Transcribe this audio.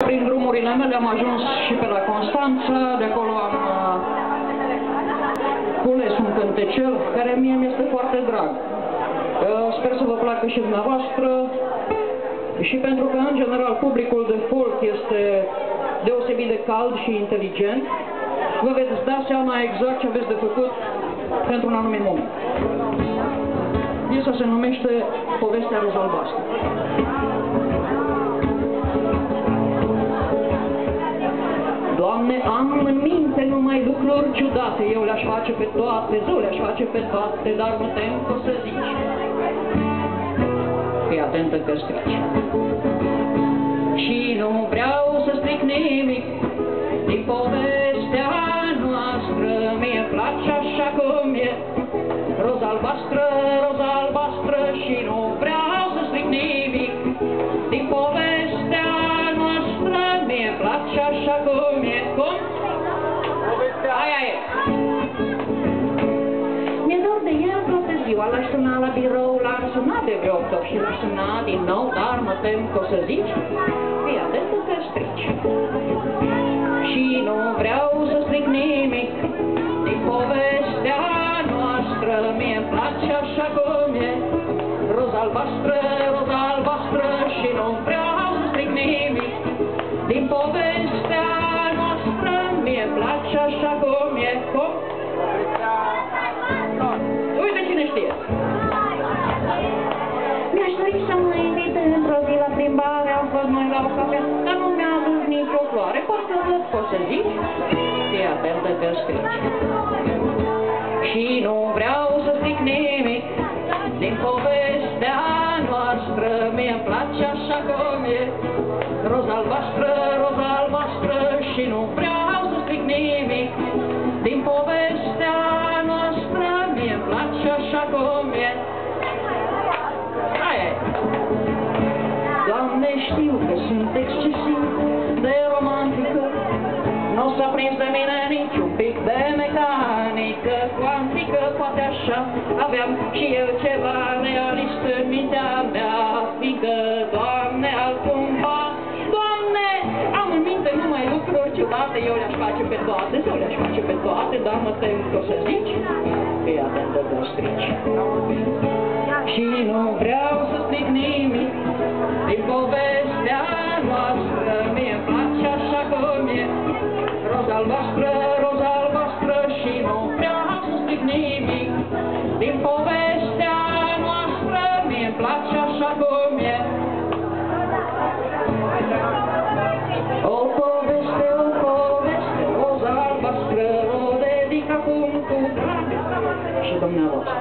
prin drumurile mele am ajuns și pe la Constanța, de acolo am cules un cântecel care mie mi-este foarte drag. Sper să vă placă și dumneavoastră și pentru că, în general, publicul de folk este deosebit de cald și inteligent, vă veți da seama exact ce aveți de făcut pentru un anumit moment. Piesa se numește Povestea Roz Albastră. Doamne, am în minte numai lucruri ciudate, eu le-aș face pe toate, zău le-aș face pe toate, dar mă tem că o să zici. Fii atentă că strici. Și nu vreau să stric nimic din povestea noastră, mie place așa cum e, roz albastră, și nu vreau să stric nimic din povestea noastră, mie place așa cum e. Cum? Aia e. Mi-e dor de el toată ziua, l-aș suna la birou, l-am sunat de vreo 8 ori și l-aș suna din nou, dar mă tem că o să zici, fii atent că strici. Și nu vreau să stric nimic din povestea noastră, mie-mi place așa cum e, roz albastră, și nu vreau să stric nimic din povestea noastră, mie-mi place așa cum e. Cum? Uite cine știe! Mi-aș dori să mă invit într-o zi la plimbare, am fost noi la o cafea, dar nu mi-a adus nicio floare, poate văd că o să zici, fii atentă că strici. Și nu vreau să stric nimic din povestea noastră, mie-mi place așa cum e, roz albastră, și nu vreau să stric nimic din povestea noastră, mie-mi place așa cum e. Aia e. Doamne, știu că sunt excesiv de romantică, n-o să prins de mine niciun pic de mecanică cuantică, poate așa aveam și eu ceva realist în mintea mea, fiindcă, Doamne, altcumva, Doamne, am în minte numai lucruri ciudate, eu le-aș face pe toate, sau le-aș face pe toate, dar mă tem că o să zici, fii atentă că strici. Și nu vreau să stric nimic din povestea noastră, mie-mi place așa cum e, roz albastră, și nu vreau să stric nimic din povestea noastră, mie-mi place așa cum e. O poveste, roz albastră, o dedic acum cu drag și dumneavoastră.